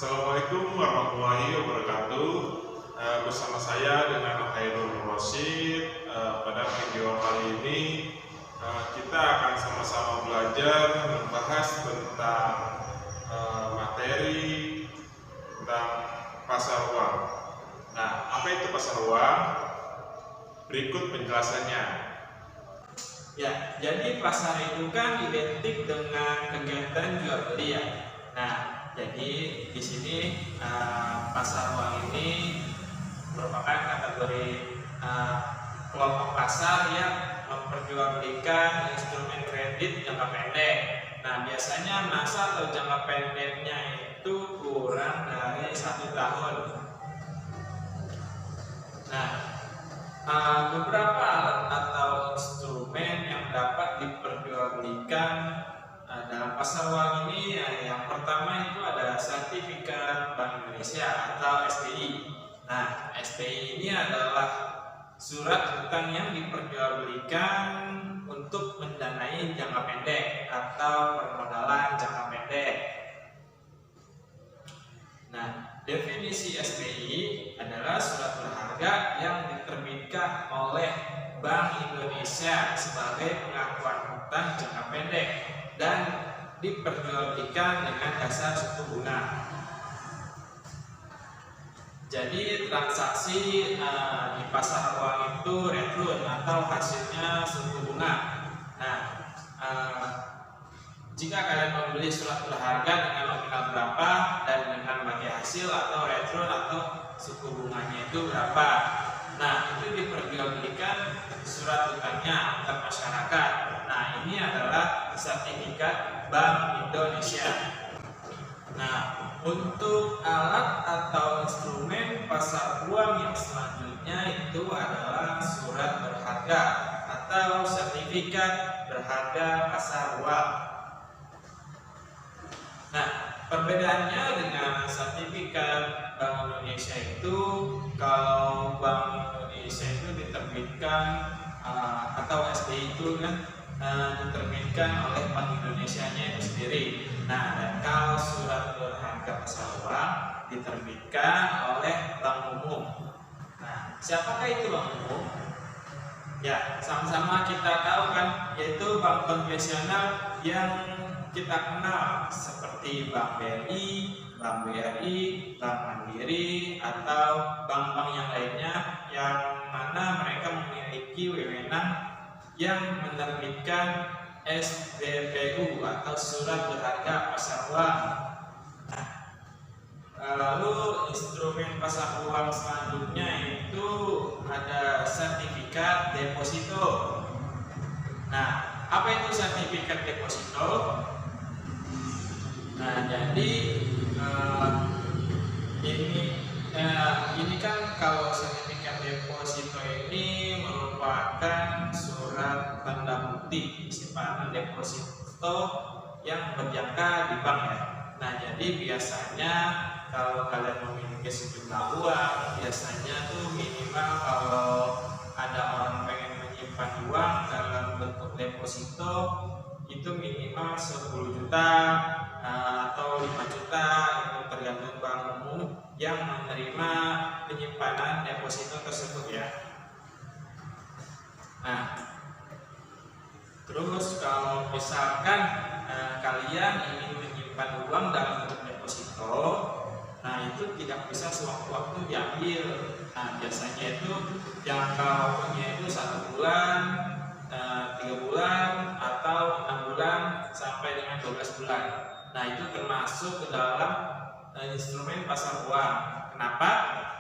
Assalamualaikum warahmatullahi wabarakatuh. Bersama saya dengan Hairul Rosyid. Pada video kali ini kita akan sama-sama belajar membahas tentang materi tentang pasar uang. Nah, apa itu pasar uang? Berikut penjelasannya. Ya, jadi pasar itu kan identik dengan kegiatan jual beli ya. Nah, jadi di sini pasar uang ini merupakan kategori kelompok pasar yang memperjualbelikan instrumen kredit jangka pendek. Nah, biasanya masa atau jangka pendeknya itu kurang dari 1 tahun. Nah, beberapa alat atau instrumen yang dapat diperjualbelikan dalam pasar uang ini, yang pertama itu ada sertifikat Bank Indonesia atau SBI. Nah, SBI ini adalah surat hutang yang diperjualbelikan untuk mendanai jangka pendek atau permodalan jangka pendek. Nah, definisi SBI adalah surat berharga yang diterbitkan oleh Bank Indonesia sebagai pengakuan hutang jangka pendek dan diperjualbelikan dengan dasar suku bunga. Jadi transaksi di pasar uang itu return atau hasilnya suku bunga. Nah, jika kalian membeli surat berharga dengan nominal berapa dan dengan bagi hasil atau return atau suku bunganya itu berapa, nah itu diperjualbelikan surat hutangnya antar masyarakat. Nah, ini adalah sertifikat Bank Indonesia. Nah, untuk alat atau instrumen pasar uang yang selanjutnya itu adalah surat berharga atau sertifikat berharga pasar uang. Nah, perbedaannya dengan sertifikat Bank Indonesia itu, kalau Bank Indonesia itu diterbitkan atau SBI itu kan diterbitkan oleh Bank Indonesia-nya itu sendiri. Nah, dan kalau surat berharga pasar uang diterbitkan oleh Bank Umum. Nah, siapakah itu Bank Umum? Ya, sama-sama kita tahu kan, yaitu bank konvensional yang kita kenal seperti Bank BRI, Bank BRI, Bank Mandiri, atau bank-bank yang lainnya yang mana mereka memiliki wewenang yang menerbitkan SBPU atau surat berharga pasar uang. Nah, lalu instrumen pasar uang selanjutnya itu ada sertifikat deposito. Nah, apa itu sertifikat deposito? Nah, jadi ini kan kalau sertifikat deposito ini merupakan surat tanda bukti simpanan deposito yang berjangka di bank ya. Nah, jadi biasanya kalau kalian memiliki sejumlah uang, biasanya tuh minimal kalau ada orang pengen menyimpan uang dalam bentuk deposito itu minimal 10 juta atau 5 juta, itu tergantung bank umum yang menerima penyimpanan deposito tersebut ya. Nah, terus kalau misalkan kalian ingin menyimpan uang dalam bentuk deposito, nah itu tidak bisa sewaktu-waktu diambil. Nah, biasanya itu jangka waktunya itu 1 bulan, 3 bulan, atau 6 bulan sampai dengan 12 bulan. Nah, itu termasuk ke dalam instrumen pasar uang. Kenapa?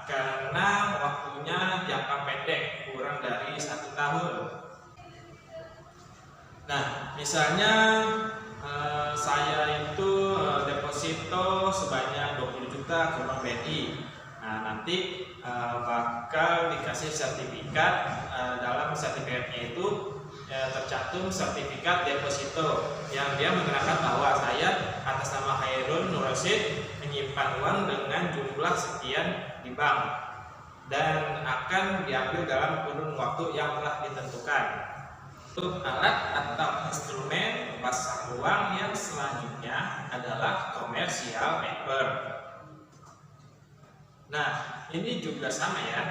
Karena waktunya jangka pendek, kurang dari 1 tahun. Nah, misalnya saya itu deposito sebanyak 20 juta ke Bank BNI. Nah, nanti bakal dikasih sertifikat. Dalam sertifikatnya itu tercantum sertifikat deposito yang dia menerangkan bahwa saya atas nama Hairul Rosyid menyimpan uang dengan jumlah sekian di bank dan akan diambil dalam kurun waktu yang telah ditentukan. Untuk alat atau instrumen pasar uang yang selanjutnya adalah commercial paper. Nah, ini juga sama ya.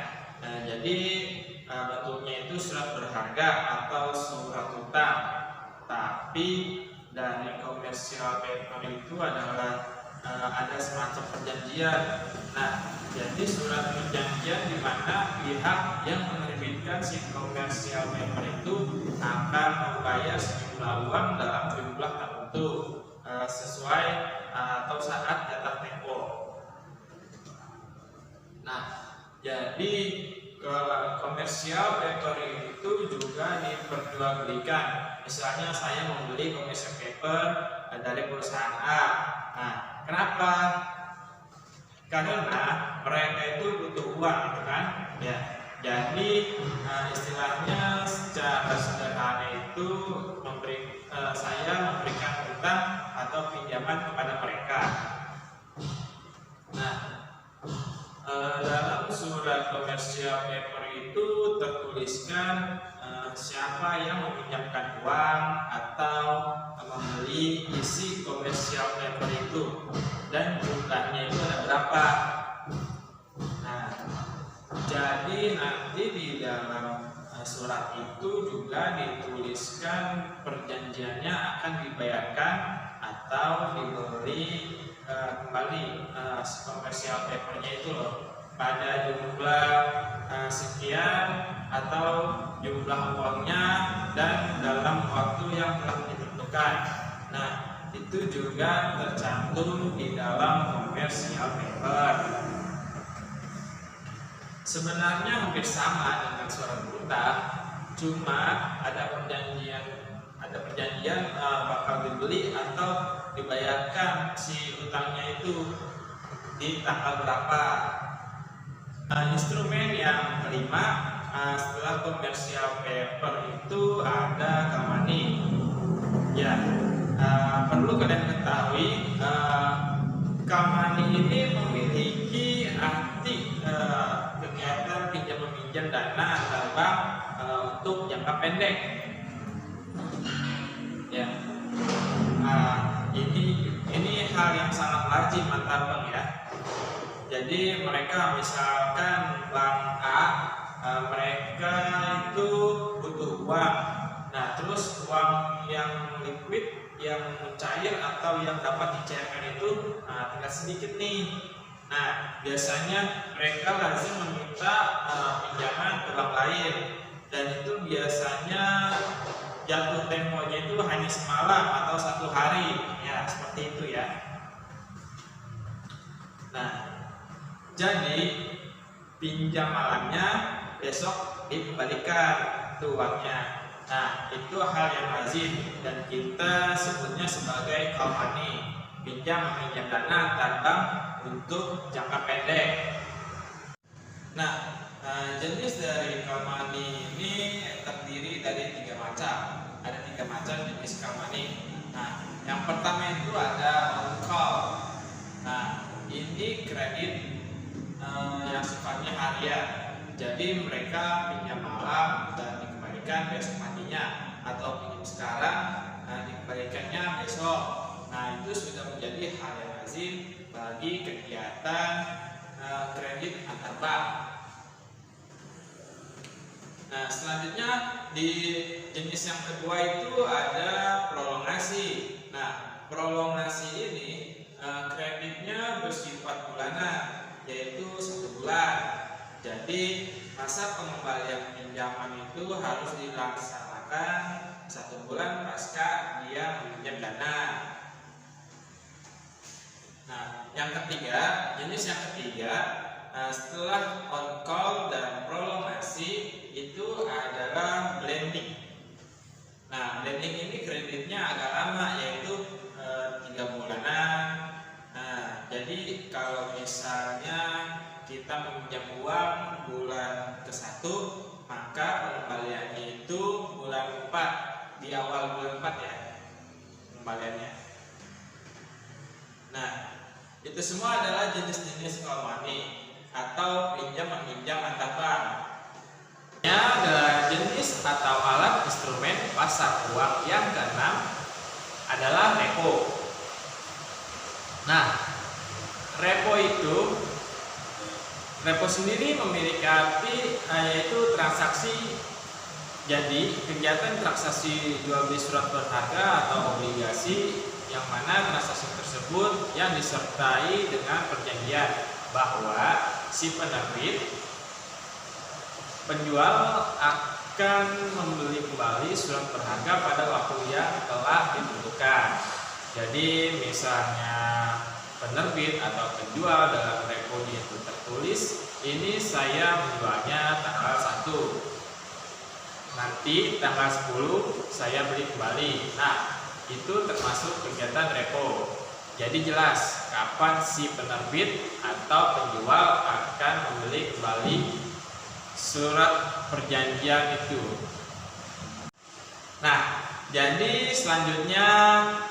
Nah, jadi bentuknya itu surat berharga atau surat utang. Tapi dari commercial paper itu adalah ada semacam perjanjian. Nah, jadi surat perjanjian di mana pihak yang menerbitkan si commercial paper itu akan membayar sejumlah uang dalam jumlah tertentu sesuai atau saat jatuh tempo. Nah, jadi commercial paper itu juga diperjualbelikan. Misalnya saya membeli commercial paper dari perusahaan A. Nah, kenapa? Karena mereka itu butuh uang, gitu kan? Ya. Jadi istilahnya secara sederhana itu saya memberikan utang atau pinjaman kepada mereka. Nah, dalam surat commercial paper itu tertuliskan siapa yang meminjamkan uang atau membeli isi commercial paper itu dan jumlahnya itu ada berapa. Nah, jadi nanti di dalam surat itu juga dituliskan perjanjiannya akan dibayarkan atau dibeli kembali commercial papernya itu loh pada jumlah sekian atau jumlah uangnya dan dalam waktu yang telah ditentukan. Nah, itu juga tercantum di dalam commercial paper. Sebenarnya hampir sama dengan surat utang, cuma ada perjanjian bakal dibeli atau dibayarkan si utangnya itu di tanggal berapa. Instrumen yang kelima setelah commercial paper itu ada call money. Ya, perlu kalian ketahui call money ini memiliki arti kegiatan pinjam meminjam dana antar bank untuk jangka pendek. Ya, ini hal yang sangat lazim antar bank ya. Jadi mereka misalkan bank A, mereka itu butuh uang. Nah, terus uang yang liquid, yang cair atau yang dapat dicairkan itu tinggal sedikit nih. Nah, biasanya mereka lazim meminta pinjaman ke bank lain, dan itu biasanya jatuh temponya itu hanya semalam atau 1 hari, ya seperti itu ya. Nah, jadi pinjam malamnya besok dikembalikan tuh uangnya. Nah, itu hal yang lazim dan kita sebutnya sebagai call money, pinjam meminjam dana antar bank untuk jangka pendek. Nah, jenis dari call money ini terdiri dari 3 macam. Ada 3 macam jenis call money. Nah, yang pertama itu ada on call. Nah, ini kredit yang sifatnya harian. Jadi mereka pinjam malam dan dikembalikan besok paginya, atau pinjam sekarang dikembalikannya besok. Nah, itu sudah menjadi hal yang lazim bagi kegiatan kredit antar bank. Nah, selanjutnya di jenis yang kedua itu ada prolongasi. Nah, prolongasi ini kreditnya bersifat bulanan, yaitu 1 bulan. Jadi masa pengembalian pinjaman itu harus dilaksanakan 1 bulan pasca dia meminjam dana. Nah, jenis yang ketiga setelah on call dan prolongasi itu adalah blending. Nah, blending ini kreditnya agak lama, yaitu 3 bulanan. Nah, jadi kalau misalnya kita meminjam uang bulan ke-1, maka pengembaliannya itu bulan 4, di awal bulan 4 ya pengembaliannya. Nah, itu semua adalah jenis-jenis call money atau pinjam meminjam antar bank. Ada jenis atau alat instrumen pasar uang yang keenam adalah repo. Nah, repo itu repo sendiri memiliki arti yaitu transaksi. Jadi kegiatan transaksi jual beli surat berharga atau obligasi yang mana transaksi tersebut yang disertai dengan perjanjian bahwa si penerbit penjual akan membeli kembali surat berharga pada waktu yang telah ditentukan. Jadi misalnya penerbit atau penjual dalam repo itu tertulis ini saya menjualnya tanggal 1, nanti tanggal 10 saya beli kembali. Nah, itu termasuk kegiatan repo. Jadi jelas kapan si penerbit atau penjual akan membeli kembali surat perjanjian itu. Nah, jadi selanjutnya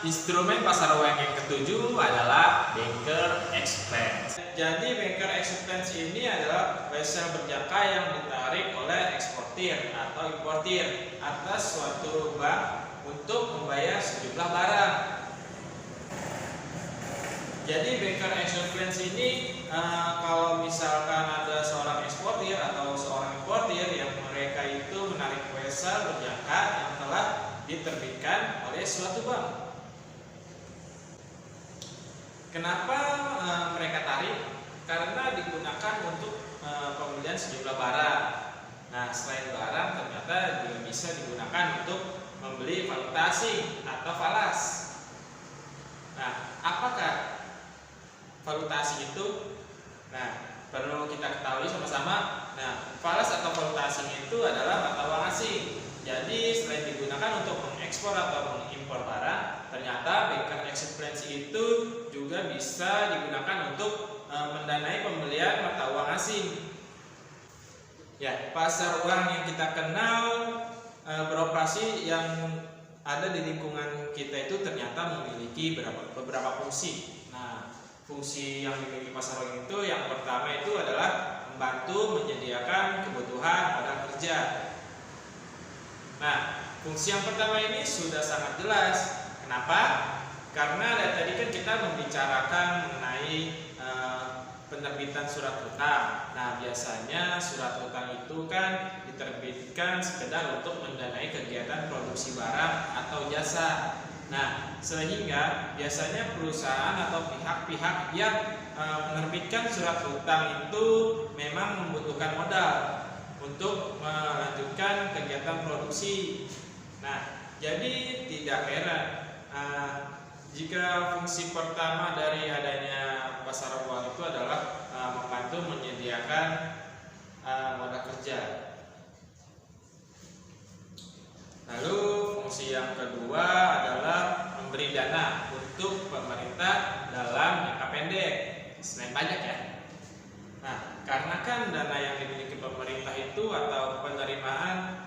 instrumen pasar uang yang ketujuh adalah banker acceptance. Jadi banker acceptance ini adalah wesel berjangka yang ditarik oleh eksportir atau importir atas suatu bank untuk membayar sejumlah barang. Jadi banker acceptance ini kalau misalkan ada seorang eksportir atau seorang importir yang mereka itu menarik wesel berjangka yang telah diterbitkan oleh suatu bank. Kenapa mereka tarik? Karena digunakan untuk pembelian sejumlah barang. Nah, selain barang ternyata juga bisa digunakan untuk membeli valuta asing atau falas. Nah, apakah valuta asing itu? Nah, perlu kita ketahui sama-sama. Nah, falas atau valuta asing itu adalah mata uang asing. Jadi selain digunakan untuk mengekspor atau mengimpor barang, ternyata banker acceptance itu juga bisa digunakan untuk mendanai pembelian mata uang asing. Ya, pasar uang yang kita kenal beroperasi yang ada di lingkungan kita itu ternyata memiliki beberapa fungsi. Nah, fungsi yang dimiliki pasar uang itu yang pertama itu adalah membantu menyediakan kebutuhan modal kerja. Nah, fungsi yang pertama ini sudah sangat jelas. Kenapa? Karena dari tadi kan kita membicarakan mengenai penerbitan surat utang. Nah, biasanya surat utang itu kan diterbitkan sekedar untuk mendanai kegiatan produksi barang atau jasa. Nah, sehingga biasanya perusahaan atau pihak-pihak yang menerbitkan surat utang itu memang membutuhkan modal untuk melanjutkan kegiatan produksi. Nah, jadi tidak heran jika fungsi pertama dari adanya pasar uang itu adalah membantu menyediakan modal kerja. Lalu fungsi yang kedua adalah memberi dana untuk pemerintah dalam jangka pendek selain pajak ya. Nah, karena kan dana yang dimiliki pemerintah itu atau penerimaan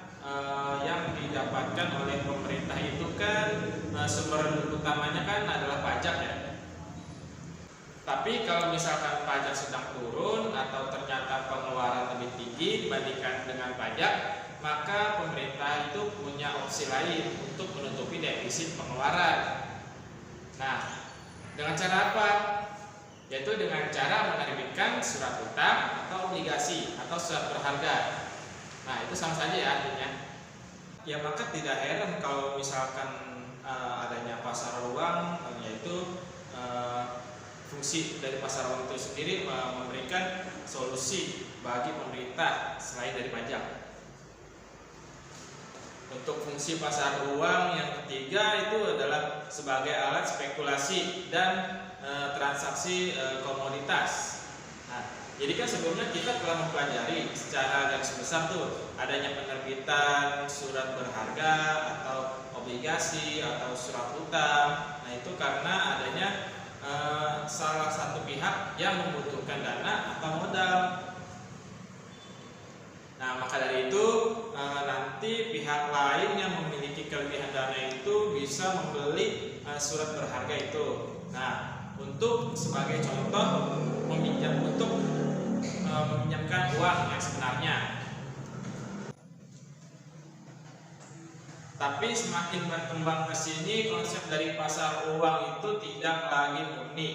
yang didapatkan oleh pemerintah itu kan sumber utamanya kan adalah pajak ya. Tapi kalau misalkan pajak sedang turun atau ternyata pengeluaran lebih tinggi dibandingkan dengan pajak, maka pemerintah itu punya opsi lain untuk menutupi defisit pengeluaran. Nah, dengan cara apa? Yaitu dengan cara menerbitkan surat utang atau obligasi atau surat berharga. Nah, itu sama saja ya artinya. Ya, maka tidak heran kalau misalkan adanya pasar uang, yaitu fungsi dari pasar uang itu sendiri memberikan solusi bagi pemerintah selain dari pajak. Untuk fungsi pasar uang yang ketiga itu adalah sebagai alat spekulasi dan transaksi komoditas. Nah, jadi kan sebelumnya kita telah mempelajari secara garis besar tuh adanya penerbitan surat berharga atau obligasi atau surat utang. Nah, itu karena adanya salah satu pihak yang membutuhkan dana atau modal. Nah, maka dari itu nanti pihak lain yang memiliki kelebihan dana itu bisa membeli surat berharga itu. Nah, untuk sebagai contoh meminjamkan uang yang sebenarnya. Tapi semakin berkembang ke sini konsep dari pasar uang itu tidak lagi murni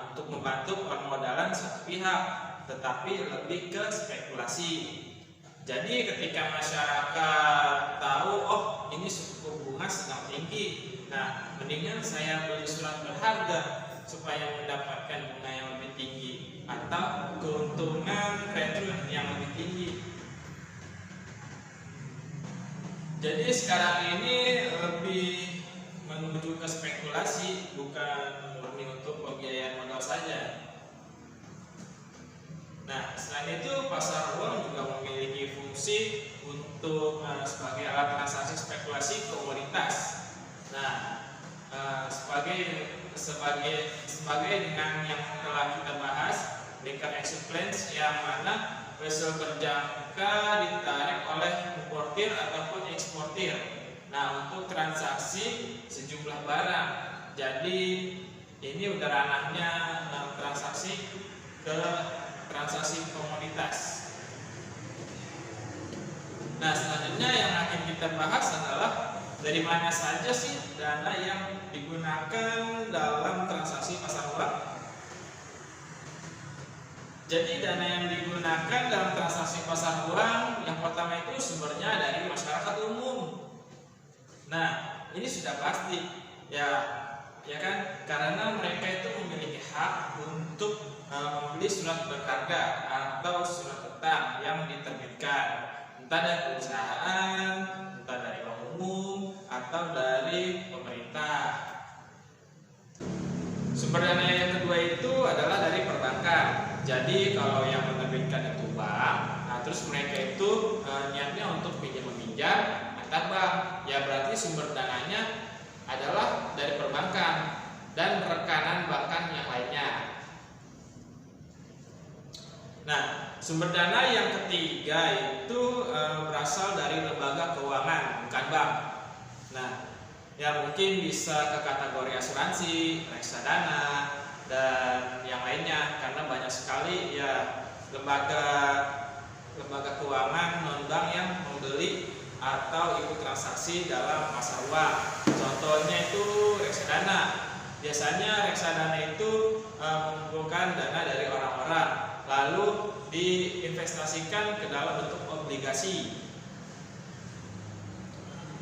untuk membantu permodalan satu pihak, tetapi lebih ke spekulasi. Jadi ketika masyarakat tahu, oh ini suku bunga sedang tinggi, nah mendingan saya beli surat berharga supaya mendapatkan bunga yang lebih tinggi atau keuntungan return yang lebih tinggi. Jadi sekarang ini lebih menuju ke spekulasi, bukan murni untuk pembiayaan modal saja. Nah, selain itu pasar uang juga memiliki fungsi untuk sebagai alat transaksi spekulasi komoditas. Nah, sebagai dengan yang telah kita bahas, Baker Explains, yang mana wesel berjangka ditarik oleh importir ataupun eksportir. Nah, untuk transaksi sejumlah barang. Jadi ini udah ranahnya transaksi ke transaksi komoditas. Nah, selanjutnya yang akan kita bahas adalah dari mana saja sih dana yang digunakan dalam transaksi pasar uang. Jadi dana yang digunakan dalam transaksi pasar uang yang pertama itu sumbernya dari masyarakat umum. Nah, ini sudah pasti ya kan, karena mereka itu memiliki hak untuk membeli surat berharga atau surat utang yang diterbitkan, entah dari perusahaan, entah dari bank umum, atau dari pemerintah. Sumber dana yang kedua itu adalah dari perbankan. Jadi kalau yang menerbitkan itu bank, nah terus mereka itu niatnya untuk pinjam-meminjam antar bank, ya berarti sumber dananya adalah dari perbankan dan rekanan bankan yang lainnya. Nah, sumber dana yang ketiga itu berasal dari lembaga keuangan, bukan bank. Nah, ya mungkin bisa ke kategori asuransi, reksadana, dan yang lainnya, karena banyak sekali ya lembaga keuangan non bank yang membeli atau ikut transaksi dalam pasar uang. Contohnya itu reksadana. Biasanya reksadana itu mengumpulkan dana dari orang-orang, lalu diinvestasikan ke dalam bentuk obligasi.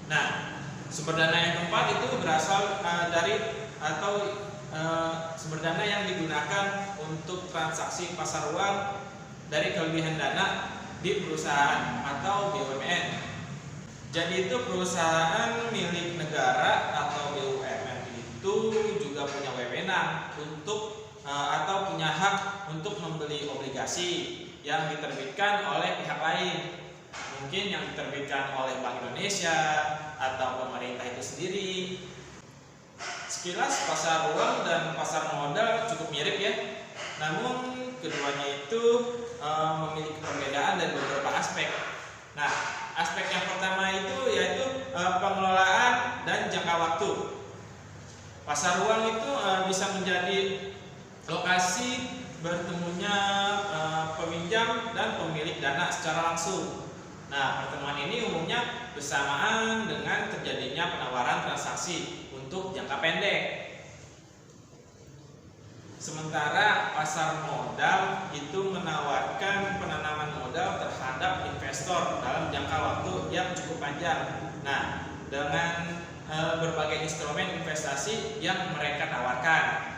Nah, sumber dana yang keempat itu berasal dari atau sumber dana yang digunakan untuk transaksi pasar uang dari kelebihan dana di perusahaan atau BUMN. Jadi itu perusahaan milik negara atau BUMN itu juga punya wewenang untuk atau punya hak untuk membeli obligasi yang diterbitkan oleh pihak lain. Mungkin yang diterbitkan oleh Bank Indonesia atau pemerintah itu sendiri. Sekilas pasar uang dan pasar modal cukup mirip ya. Namun keduanya itu memiliki perbedaan dari beberapa aspek. Nah, aspek yang pertama itu yaitu pengelolaan dan jangka waktu. Pasar uang itu bisa menjadi lokasi bertemunya peminjam dan pemilik dana secara langsung. Nah, pertemuan ini umumnya bersamaan dengan terjadinya penawaran transaksi untuk jangka pendek. Sementara pasar modal itu menawarkan penanaman modal terhadap investor dalam jangka waktu yang cukup panjang. Nah, dengan berbagai instrumen investasi yang mereka tawarkan.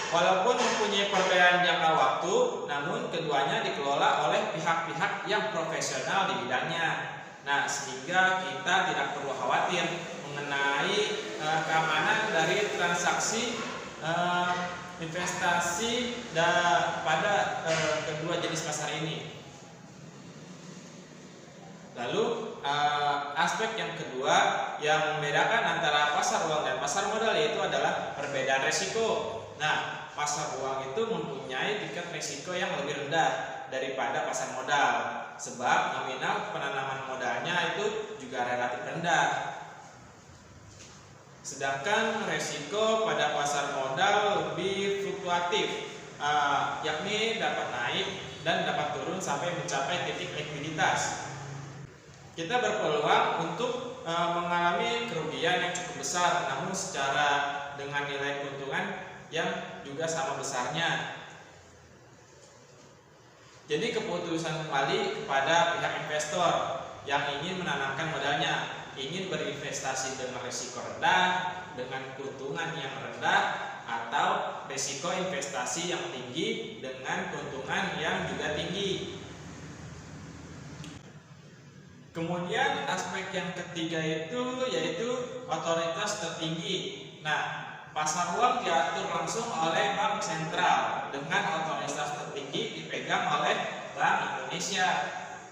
Walaupun mempunyai perbedaan jangka waktu, namun keduanya dikelola oleh pihak-pihak yang profesional di bidangnya. Nah, sehingga kita tidak perlu khawatir mengenai keamanan dari transaksi investasi pada kedua jenis pasar ini. Lalu aspek yang kedua yang membedakan antara pasar uang dan pasar modal yaitu adalah perbedaan resiko. Nah, pasar uang itu mempunyai tingkat risiko yang lebih rendah daripada pasar modal, sebab nominal penanaman modalnya itu juga relatif rendah. Sedangkan risiko pada pasar modal lebih fluktuatif, yakni dapat naik dan dapat turun sampai mencapai titik likuiditas. Kita berpeluang untuk mengalami kerugian yang cukup besar, namun secara dengan nilai keuntungan yang juga sama besarnya. Jadi keputusan kembali kepada pihak investor yang ingin menanamkan modalnya, ingin berinvestasi dengan risiko rendah, dengan keuntungan yang rendah, atau risiko investasi yang tinggi dengan keuntungan yang juga tinggi. Kemudian aspek yang ketiga itu yaitu otoritas tertinggi. Nah, pasar uang diatur langsung oleh Bank Sentral dengan otoritas tertinggi dipegang oleh Bank Indonesia.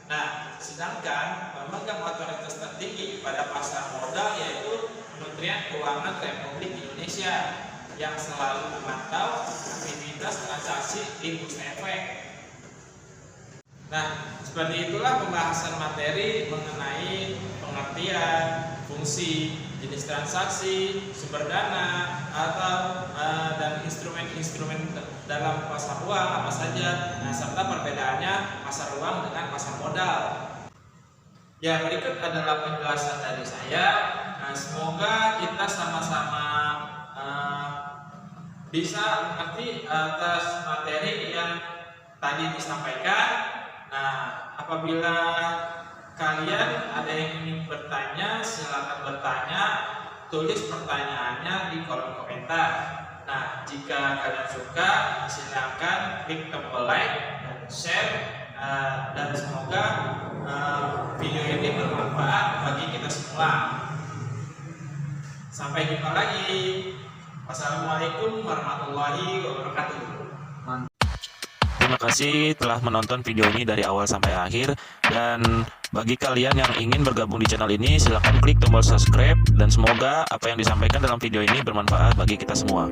Nah, sedangkan pemegang otoritas tertinggi pada pasar modal yaitu Kementerian Keuangan Republik Indonesia yang selalu memantau aktivitas transaksi di bursa efek. Nah, seperti itulah pembahasan materi mengenai pengertian, fungsi, jenis transaksi, sumber dana, atau dan instrumen-instrumen dalam pasar uang apa saja, nah, serta perbedaannya pasar uang dengan pasar modal. Ya, berikut adalah penjelasan dari saya. Nah, semoga kita sama-sama bisa mengerti atas materi yang tadi disampaikan. Nah, apabila kalian ada yang ingin bertanya, silakan bertanya, tulis pertanyaannya di kolom komentar. Nah, jika kalian suka, silakan klik tombol like dan share, dan semoga video ini bermanfaat bagi kita semua. Sampai jumpa lagi. Wassalamualaikum warahmatullahi wabarakatuh. Terima kasih telah menonton video ini dari awal sampai akhir, dan bagi kalian yang ingin bergabung di channel ini silahkan klik tombol subscribe, dan semoga apa yang disampaikan dalam video ini bermanfaat bagi kita semua.